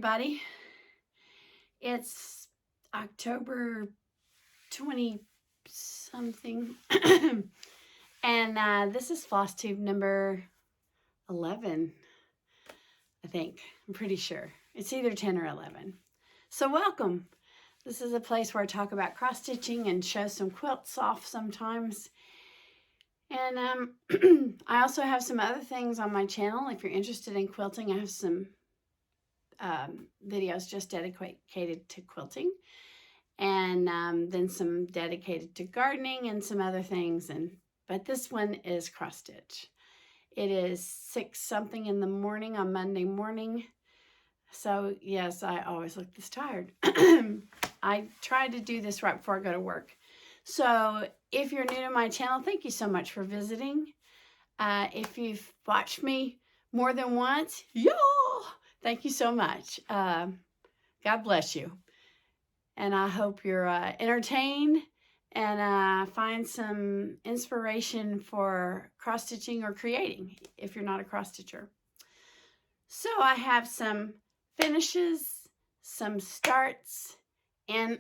everybody. It's October 20 something and this is Flosstube number 11, I think. I'm pretty sure. It's either 10 or 11. So welcome. This is a place where I talk about cross-stitching and show some quilts off sometimes. And I also have some other things on my channel. If you're interested in quilting, I have some videos just dedicated to quilting, and then some dedicated to gardening and some other things. But this one is cross stitch. It is 6 something in the morning on Monday morning. So yes, I always look this tired. I try to do this right before I go to work. So if you're new to my channel, thank you so much for visiting. If you've watched me more than once, thank you so much. God bless you. And I hope you're entertained and find some inspiration for cross-stitching or creating if you're not a cross-stitcher. So I have some finishes, some starts, and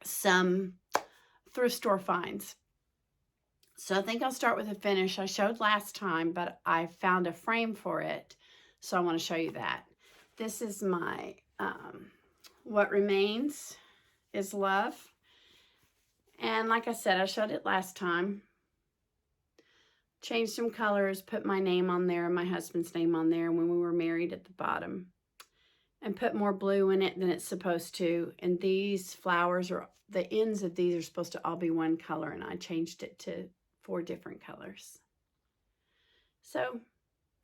some thrift store finds. So I think I'll start with a finish I showed last time, but I found a frame for it. So I want to show you that. This is my What Remains is Love. And like I said, I showed it last time. Changed some colors, put my name on there and my husband's name on there when we were married at the bottom. And put more blue in it than it's supposed to. And these flowers, are the ends of these are supposed to all be one color, and I changed it to 4 different colors. So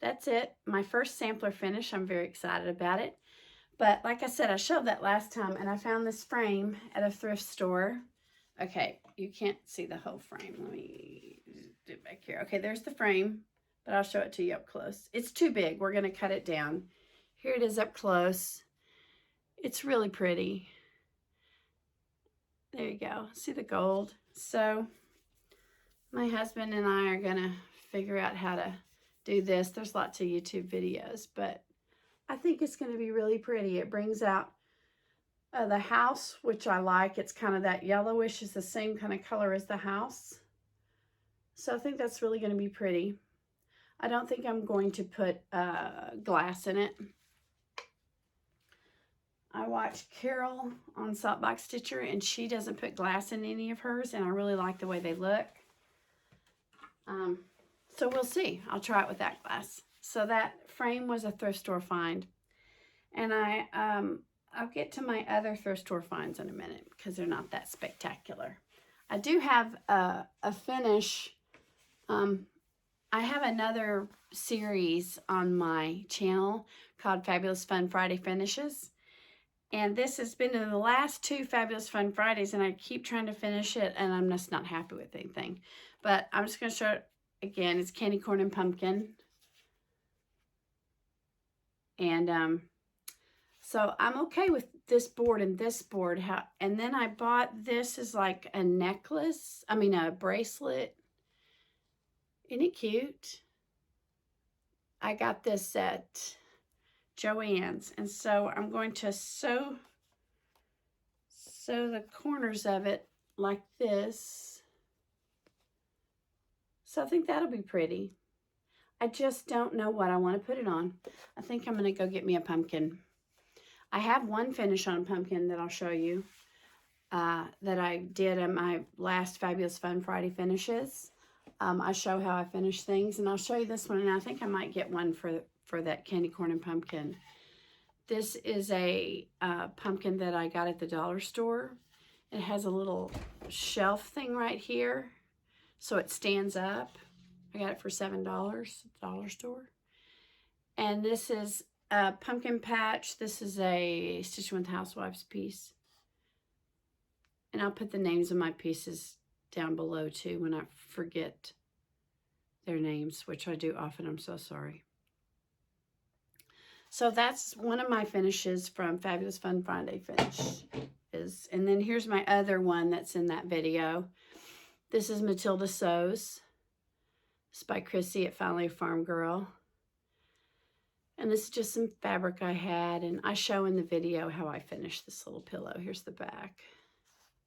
that's it. My first sampler finish. I'm very excited about it. But like I said, I showed that last time, and I found this frame at a thrift store. Okay, you can't see the whole frame. Let me do it back here. Okay, there's the frame, but I'll show it to you up close. It's too big. We're going to cut it down. Here it is up close. It's really pretty. There you go. See the gold? So my husband and I are going to figure out how to do this. There's lots of YouTube videos, but I think it's going to be really pretty. It brings out the house, which I like. It's kind of that yellowish. It's the same kind of color as the house. So I think that's really going to be pretty. I don't think I'm going to put glass in it. I watch Carol on Saltbox Stitcher, and she doesn't put glass in any of hers, and I really like the way they look. So we'll see. I'll try it with that glass. So that frame was a thrift store find. And I'll get to my other thrift store finds in a minute because they're not that spectacular. I do have a finish. I have another series on my channel called Fabulous Fun Friday Finishes. And this has been in the last 2 Fabulous Fun Fridays, and I keep trying to finish it, and I'm just not happy with anything. But I'm just going to show it again. It's candy corn and pumpkin. And so I'm okay with this board and this board. And then I bought this as like a necklace. I mean, a bracelet. Isn't it cute? I got this at Joann's, and so I'm going to sew the corners of it like this. So I think that'll be pretty. I just don't know what I want to put it on. I think I'm going to go get me a pumpkin. I have one finish on a pumpkin that I'll show you that I did in my last Fabulous Fun Friday finishes. I show how I finish things, and I'll show you this one, and I think I might get one for that candy corn and pumpkin. This is a pumpkin that I got at the dollar store. It has a little shelf thing right here, so it stands up. I got it for $7 at the dollar store. And this is a pumpkin patch. This is a Stitching with Housewives piece. And I'll put the names of my pieces down below too when I forget their names, which I do often. I'm so sorry. So that's one of my finishes from Fabulous Fun Friday finishes. And then here's my other one that's in that video. This is Matilda Sews. It's by Chrissy at Finally a Farm Girl. And this is just some fabric I had, and I show in the video how I finished this little pillow. Here's the back.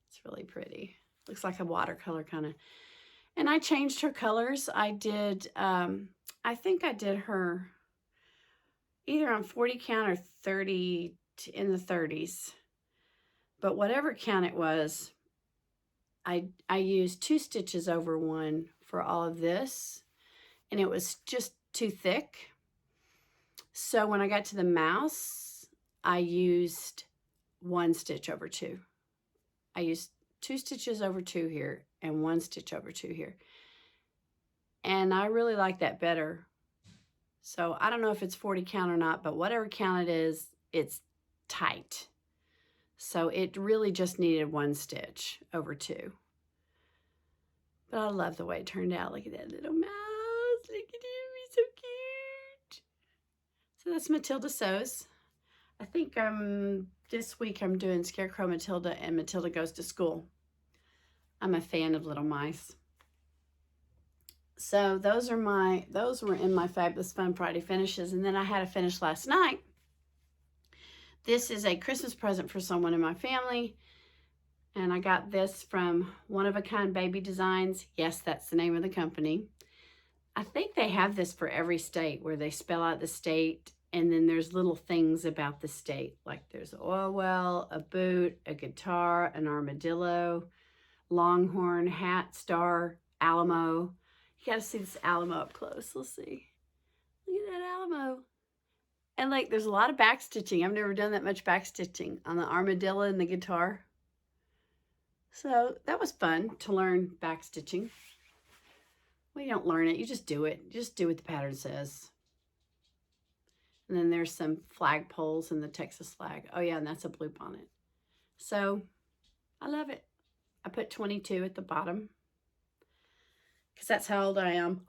It's really pretty. Looks like a watercolor kind of. And I changed her colors. I did, I think I did her either on 40 count or 30 in the 30s. But whatever count it was, I used 2 stitches over 1 for all of this. And it was just too thick. So when I got to the mouse, I used 1 stitch over 2. I used 2 stitches over 2 here and 1 stitch over 2 here. And I really like that better. So I don't know if it's 40 count or not, but whatever count it is, it's tight. So it really just needed 1 stitch over 2. But I love the way it turned out. Look at that little mouse. Look at him, he's so cute. So that's Matilda Sews. I think this week I'm doing Scarecrow Matilda and Matilda Goes to School. I'm a fan of little mice. So those were in my Fabulous Fun Friday finishes. And then I had a finish last night. This is a Christmas present for someone in my family. And I got this from One of a Kind Baby Designs. Yes, that's the name of the company. I think they have this for every state where they spell out the state. And then there's little things about the state. Like there's an oil well, a boot, a guitar, an armadillo, longhorn, hat, star, Alamo. You got to see this Alamo up close. Let's see. Look at that Alamo. And like there's a lot of back stitching. I've never done that much back stitching on the armadillo and the guitar. So that was fun to learn back stitching. Well, you don't learn it. You just do it. You just do what the pattern says. And then there's some flag poles and the Texas flag. Oh yeah, and that's a bloop on it. So I love it. I put 22 at the bottom because that's how old I am.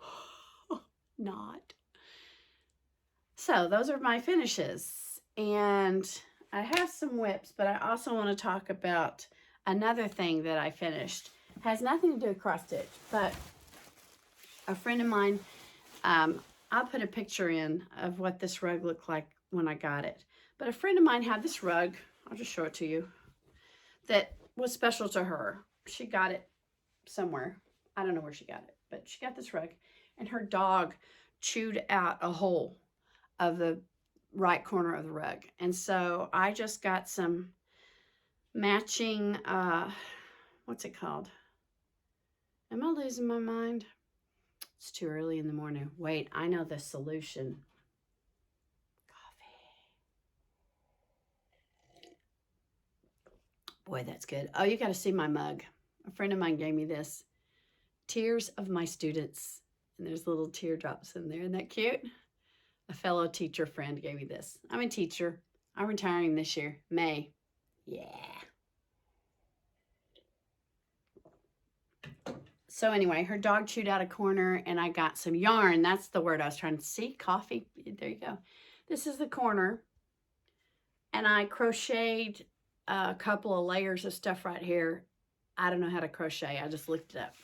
Not. So those are my finishes. And I have some whips, but I also want to talk about another thing that I finished. It has nothing to do with cross stitch, but a friend of mine, I'll put a picture in of what this rug looked like when I got it. But a friend of mine had this rug, I'll just show it to you, that was special to her. She got it somewhere. I don't know where she got it, but she got this rug. And her dog chewed out a hole of the right corner of the rug. And so I just got some matching, what's it called? Am I losing my mind? It's too early in the morning. Wait, I know the solution. Coffee. Boy, that's good. Oh, you got to see my mug. A friend of mine gave me this. Tears of My Students. And there's little teardrops in there. Isn't that cute? A fellow teacher friend gave me this. I'm a teacher. I'm retiring this year. May. Yeah. So anyway, her dog chewed out a corner and I got some yarn. That's the word I was trying to see. Coffee. There you go. This is the corner. And I crocheted a couple of layers of stuff right here. I don't know how to crochet. I just looked it up.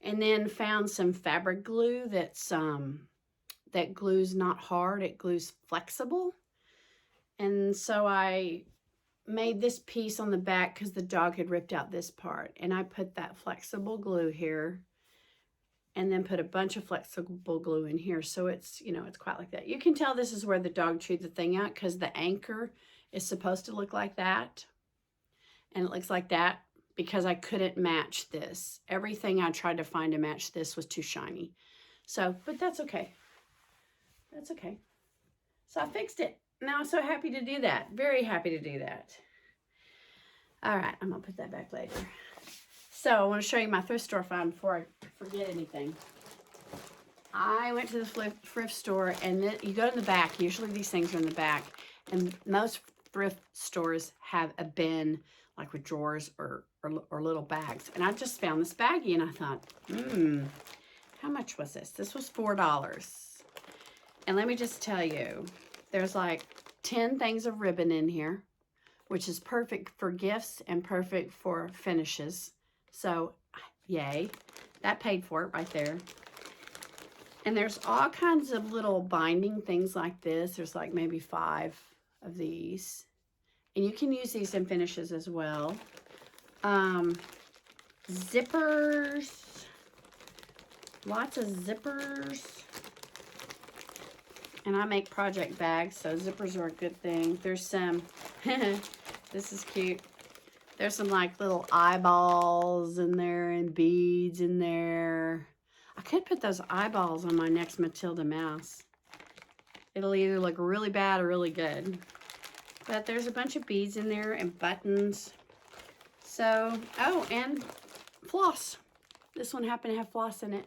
And then found some fabric glue that's that glues not hard. It glues flexible. And so I made this piece on the back because the dog had ripped out this part. And I put that flexible glue here and then put a bunch of flexible glue in here. So it's, you know, it's quite like that. You can tell this is where the dog chewed the thing out because the anchor is supposed to look like that. And it looks like that because I couldn't match this. Everything I tried to find to match this was too shiny. So, but that's okay. That's okay. So I fixed it. Now I'm so happy to do that. Very happy to do that. All right, I'm gonna put that back later. So I want to show you my thrift store find before I forget anything. I went to the thrift store and then you go in the back. Usually these things are in the back. And most thrift stores have a bin like with drawers or little bags. And I just found this baggie and I thought, how much was this? This was $4. And let me just tell you, there's like 10 things of ribbon in here, which is perfect for gifts and perfect for finishes. So, yay. That paid for it right there. And there's all kinds of little binding things like this. There's like maybe 5 of these. And you can use these in finishes as well. Zippers. Lots of zippers. And I make project bags, so zippers are a good thing. There's some, this is cute. There's some like little eyeballs in there and beads in there. I could put those eyeballs on my next Matilda mouse. It'll either look really bad or really good. But there's a bunch of beads in there and buttons. So, oh, and floss. This one happened to have floss in it.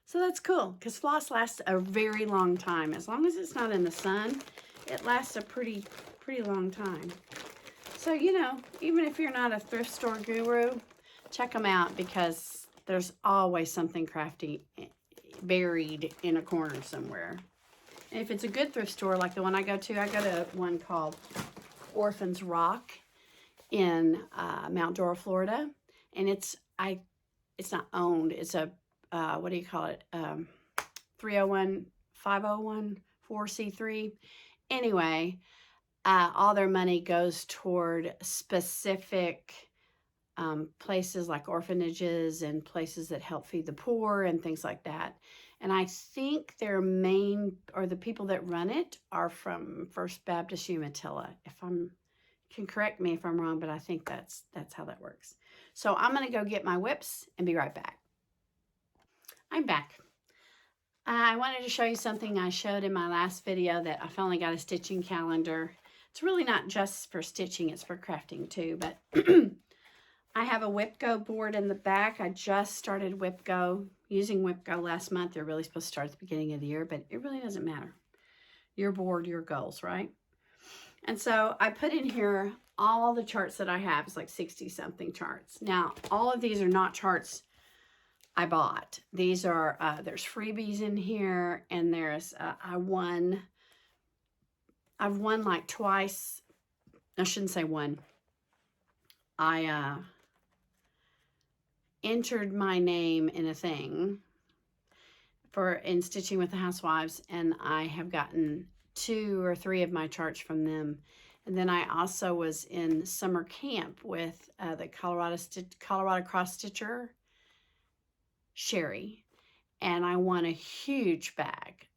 So that's cool, because floss lasts a very long time. As long as it's not in the sun, it lasts a pretty long time. So, you know, even if you're not a thrift store guru, check them out, because there's always something crafty buried in a corner somewhere. And if it's a good thrift store like the one I go to one called Orphans Rock in Mount Dora, Florida. And it's not owned. It's a what do you call it? 301, 501, 4C3. Anyway, all their money goes toward specific places like orphanages and places that help feed the poor and things like that. And I think their main, or the people that run it, are from First Baptist Umatilla. You can correct me if I'm wrong, but I think that's how that works. So I'm going to go get my whips and be right back. I'm back. I wanted to show you something I showed in my last video, that I finally got a stitching calendar. It's really not just for stitching, it's for crafting too, but I have a WhipGo board in the back. I just started using WhipGo last month. They're really supposed to start at the beginning of the year, but it really doesn't matter. Your board, your goals, right? And so I put in here all the charts that I have. It's like 60 something charts. Now, all of these are not charts I bought. These are, there's freebies in here, and there's, I've won like twice. I shouldn't say one. I entered my name in a thing in Stitching with the Housewives, and I have gotten 2 or 3 of my charts from them. And then I also was in summer camp with the Colorado Cross Stitcher, Sherry, and I won a huge bag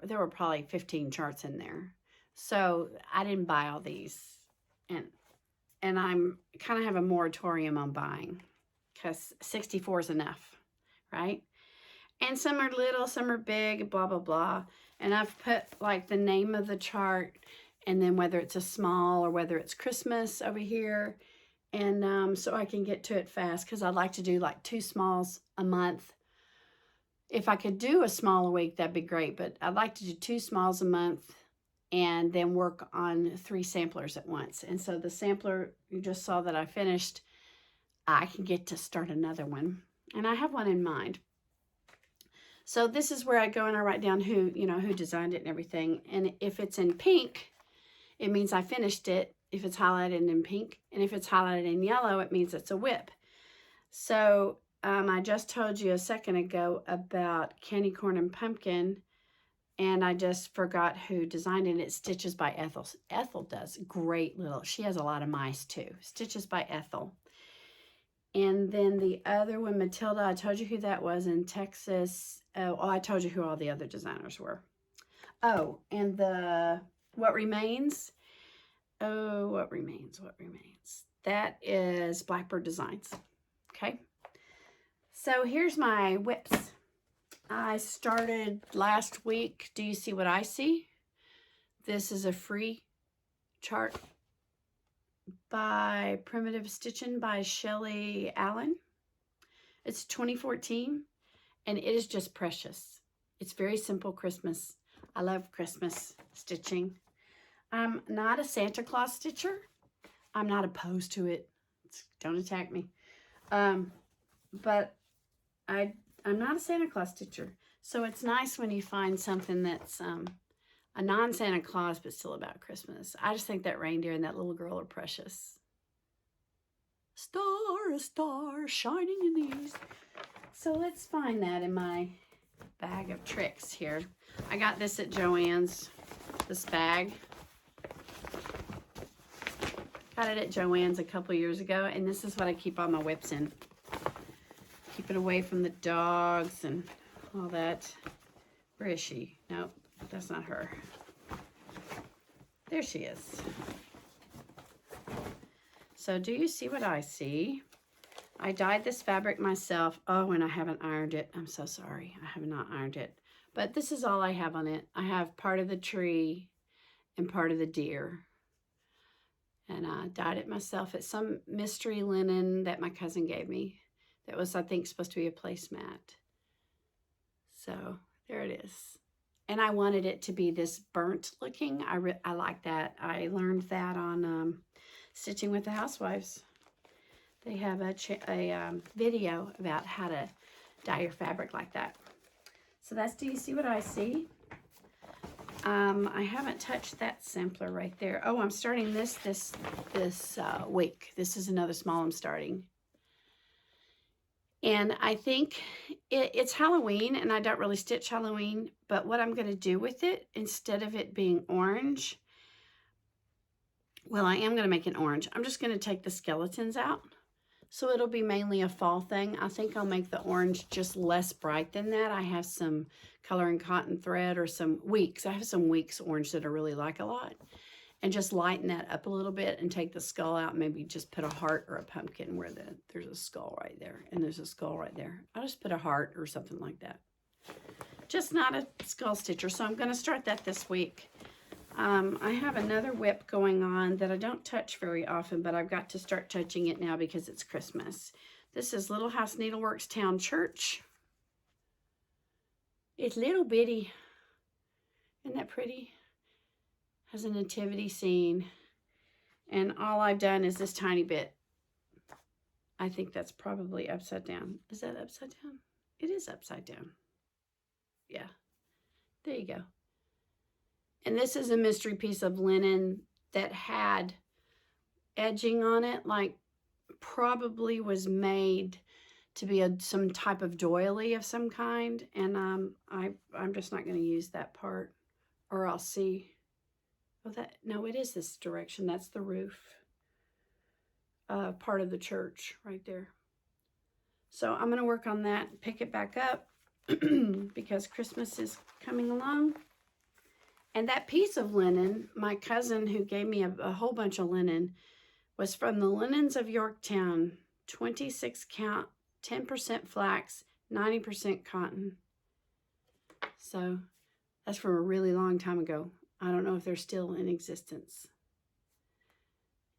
there were probably 15 charts in there. So I didn't buy all these, and I'm kind of have a moratorium on buying, because 64 is enough, right? And some are little, some are big, blah blah blah. And I've put like the name of the chart, and then whether it's a small or whether it's Christmas over here. And so I can get to it fast, because I'd like to do like 2 smalls a month. If I could do a small a week, that'd be great. But I'd like to do 2 smalls a month and then work on 3 samplers at once. And so the sampler you just saw that I finished, I can get to start another one. And I have one in mind. So this is where I go and I write down who designed it and everything. And if it's in pink, it means I finished it. If it's highlighted in pink, and if it's highlighted in yellow, it means it's a whip. So I just told you a second ago about candy corn and pumpkin, and I just forgot who designed it. It's Stitches by Ethel. Ethel does great she has a lot of mice too. Stitches by Ethel. And then the other one, Matilda, I told you who that was in Texas. Oh, I told you who all the other designers were. Oh, and What Remains. Oh, What Remains. That is Blackbird Designs. Okay. So here's my whips. I started last week. Do you see what I see? This is a free chart by Primitive Stitching by Shelley Allen. It's 2014, and it is just precious. It's very simple Christmas. I love Christmas stitching. I'm not a Santa Claus stitcher. I'm not opposed to it. Don't attack me. But I'm not a Santa Claus stitcher. So it's nice when you find something that's a non-Santa Claus but still about Christmas. I just think that reindeer and that little girl are precious. Star, a star shining in the east. So let's find that in my bag of tricks here. I got this at Joann's, this bag. Got it at Joann's a couple years ago, and this is what I keep all my whips in. Keep it away from the dogs and all that. Where is she? Nope, that's not her. There she is. So do you see what I see? I dyed this fabric myself. Oh, and I haven't ironed it. I'm so sorry. I have not ironed it. But this is all I have on it. I have part of the tree and part of the deer. And I dyed it myself. It's some mystery linen that my cousin gave me. That was, I think, supposed to be a placemat. So there it is. And I wanted it to be this burnt looking. I like that. I learned that on Stitching with the Housewives. They have a video about how to dye your fabric like that. So that's Do You See What I See? I haven't touched that sampler right there. Oh, I'm starting this week. This is another small I'm starting. And I think it's Halloween, and I don't really stitch Halloween, but what I'm going to do with it, instead of it being orange, well, I am going to make it orange. I'm just going to take the skeletons out. So it'll be mainly a fall thing. I think I'll make the orange just less bright than that. I have some color and cotton thread or some Weeks. I have some Weeks orange that I really like a lot. And just lighten that up a little bit and take the skull out. Maybe just put a heart or a pumpkin where there's a skull right there. And there's a skull right there. I'll just put a heart or something like that. Just not a skull stitcher. So I'm going to start that this week. I have another whip going on that I don't touch very often, but I've got to start touching it now because it's Christmas. This is Little House Needleworks Town Church. It's little bitty. Isn't that pretty? Has a nativity scene. And all I've done is this tiny bit. I think that's probably upside down. Is that upside down? It is upside down. Yeah. There you go. And this is a mystery piece of linen that had edging on it, like probably was made to be some type of doily of some kind. And I'm just not going to use that part, or I'll see. Oh, no, it is this direction. That's the roof part of the church right there. So I'm going to work on that, pick it back up because Christmas is coming along. And that piece of linen, my cousin who gave me a whole bunch of linen, was from the Linens of Yorktown, 26 count, 10% flax, 90% cotton. So that's from a really long time ago. I don't know if they're still in existence.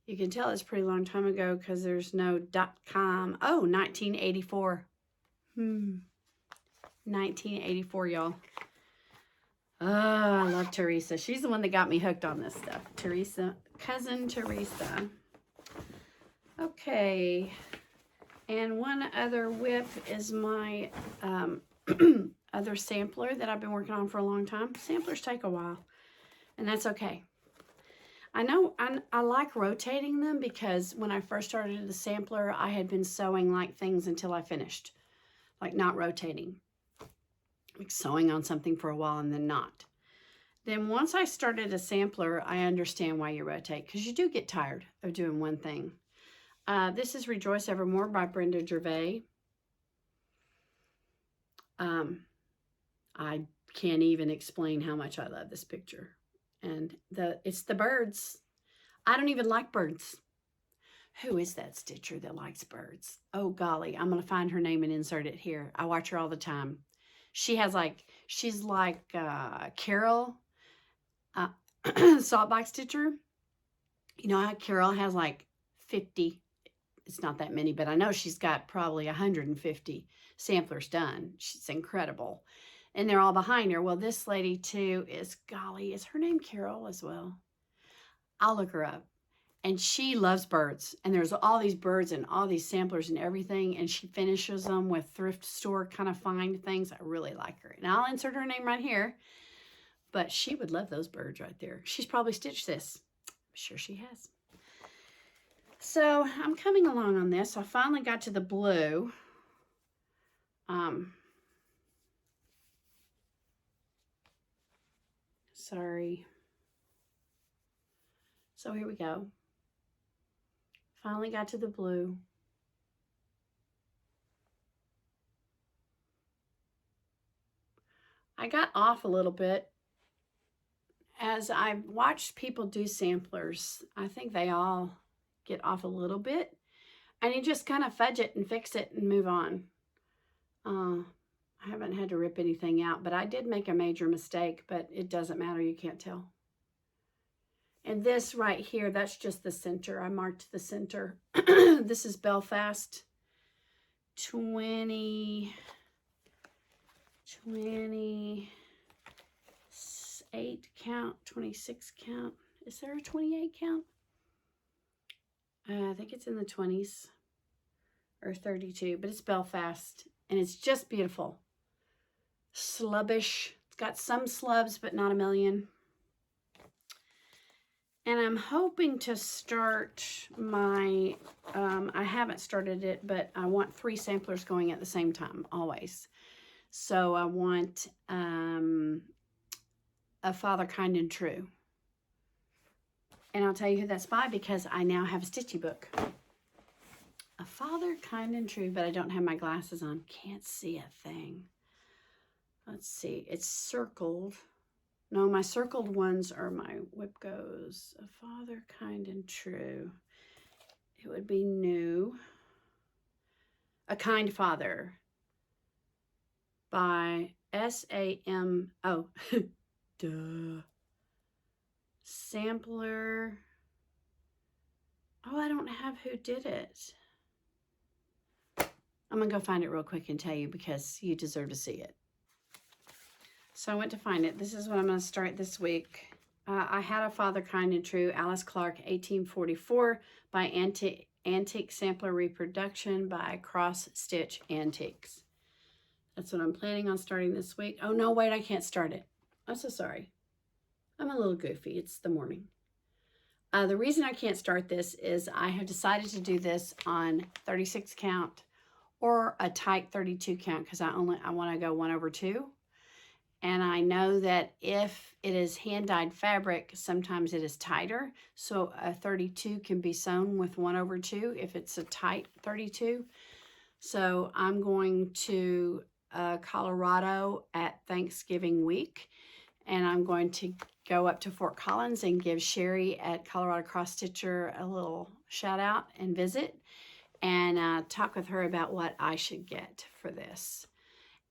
You can tell it's a pretty long time ago because there's no .com. Oh, 1984. 1984, y'all. Oh, I love Teresa. She's the one that got me hooked on this stuff. Teresa, cousin Teresa. Okay. And one other whip is my other sampler that I've been working on for a long time. Samplers take a while, and that's okay. I know I like rotating them because when I first started the sampler, I had been sewing like things until I finished, like not rotating. Like sewing on something for a while and then not. Then once I started a sampler, I understand why you rotate, because you do get tired of doing one thing. This is Rejoice Evermore by Brenda Gervais. I can't even explain how much I love this picture. And it's the birds. I don't even like birds. Who is that stitcher that likes birds? Oh, golly, I'm going to find her name and insert it here. I watch her all the time. She's like Carol, Saltbox Stitcher. You know how Carol has like 50, it's not that many, but I know she's got probably 150 samplers done. She's incredible. And they're all behind her. Well, this lady too is, golly, is her name Carol as well? I'll look her up. And she loves birds. And there's all these birds and all these samplers and everything. And she finishes them with thrift store kind of find things. I really like her. And I'll insert her name right here. But she would love those birds right there. She's probably stitched this. I'm sure she has. So I'm coming along on this. I finally got to the blue. Sorry. So here we go. Finally got to the blue. I got off a little bit as I watched people do samplers. I think they all get off a little bit, and you just kind of fudge it and fix it and move on. I haven't had to rip anything out, but I did make a major mistake, but it doesn't matter. You can't tell. And this right here, that's just the center. I marked the center. This is Belfast 28 count, 26 count. Is there a 28 count? I think it's in the 20s or 32, but it's Belfast, and it's just beautiful. Slubbish. It's got some slubs, but not a million. And I'm hoping to start my, I haven't started it, but I want 3 samplers going at the same time, always. So I want A Father Kind and True. And I'll tell you who that's by because I now have a stitchy book. A Father Kind and True, but I don't have my glasses on. Can't see a thing. Let's see. It's circled. No, my circled ones are my whip goes. A Father Kind and True. It would be new. A Kind Father by S.A.M. Oh, duh. Sampler. Oh, I don't have who did it. I'm going to go find it real quick and tell you because you deserve to see it. So I went to find it. This is what I'm going to start this week. I Had a Father Kind and True, Alice Clark, 1844, by Antique Sampler Reproduction by Cross Stitch Antiques. That's what I'm planning on starting this week. Oh, no, wait, I can't start it. I'm so sorry. I'm a little goofy. It's the morning. The reason I can't start this is I have decided to do this on 36 count or a tight 32 count because I want to go 1/2. And I know that if it is hand-dyed fabric, sometimes it is tighter. So a 32 can be sewn with 1/2 if it's a tight 32. So I'm going to Colorado at Thanksgiving week. And I'm going to go up to Fort Collins and give Sherry at Colorado Cross Stitcher a little shout out and visit and talk with her about what I should get for this.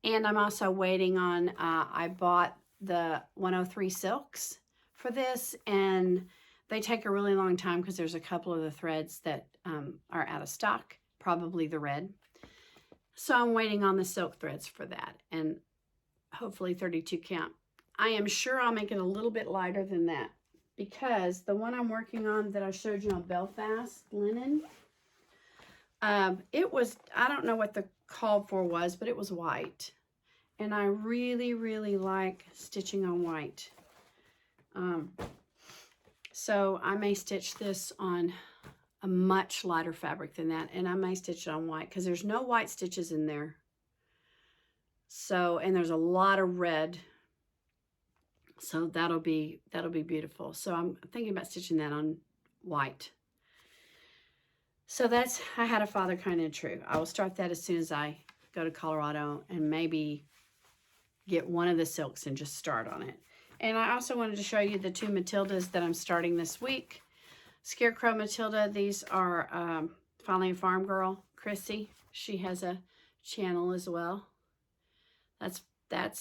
And I'm also waiting on, I bought the 103 silks for this, and they take a really long time because there's a couple of the threads that are out of stock, probably the red. So I'm waiting on the silk threads for that, and hopefully 32 count. I am sure I'll make it a little bit lighter than that because the one I'm working on that I showed you on Belfast linen, it was, I don't know what the called for was, but it was white. And I really, really like stitching on white. So I may stitch this on a much lighter fabric than that, and I may stitch it on white because there's no white stitches in there. So, and there's a lot of red. So that'll be beautiful. So I'm thinking about stitching that on white. So that's I Had a Father Kind and True. I will start that as soon as I go to Colorado and maybe get one of the silks and just start on it. And I also wanted to show you the 2 Matildas that I'm starting this week. Scarecrow Matilda. These are Finally a Farm Girl, Chrissy. She has a channel as well. That's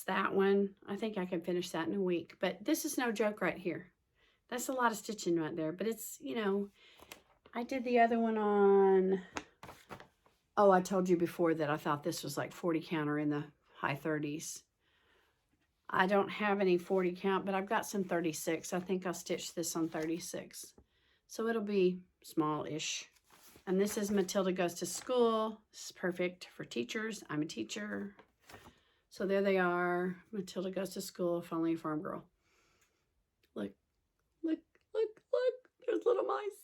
that one. I think I can finish that in a week. But this is no joke right here. That's a lot of stitching right there. But it's, you know, I did the other one on, oh, I told you before that I thought this was like 40 count or in the high 30s. I don't have any 40 count, but I've got some 36. I think I'll stitch this on 36. So it'll be small-ish. And this is Matilda Goes to School. This is perfect for teachers. I'm a teacher. So there they are. Matilda Goes to School, Finally a Farm Girl. Look, look, look, look. There's little mice.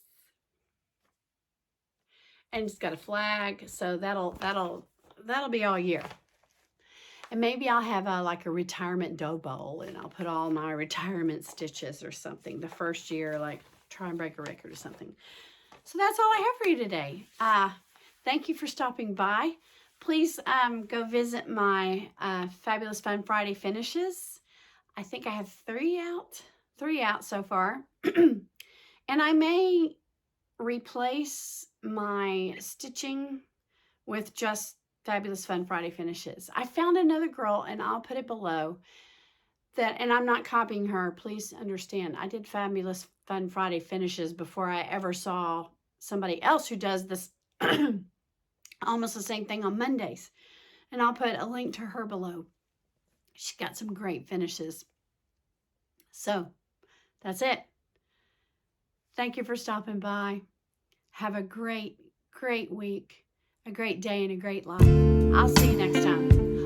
And it's got a flag, so that'll be all year. And maybe I'll have like a retirement dough bowl, and I'll put all my retirement stitches or something the first year, like try and break a record or something. So that's all I have for you today. Thank you for stopping by. Please go visit my Fabulous Fun Friday finishes. I think I have three out so far. And I may replace my stitching with just Fabulous Fun Friday finishes. I found another girl, and I'll put it below, and I'm not copying her. Please understand, I did Fabulous Fun Friday finishes before I ever saw somebody else who does this almost the same thing on Mondays. And I'll put a link to her below. She's got some great finishes. So that's it. Thank you for stopping by. Have a great, great week, a great day, and a great life. I'll see you next time.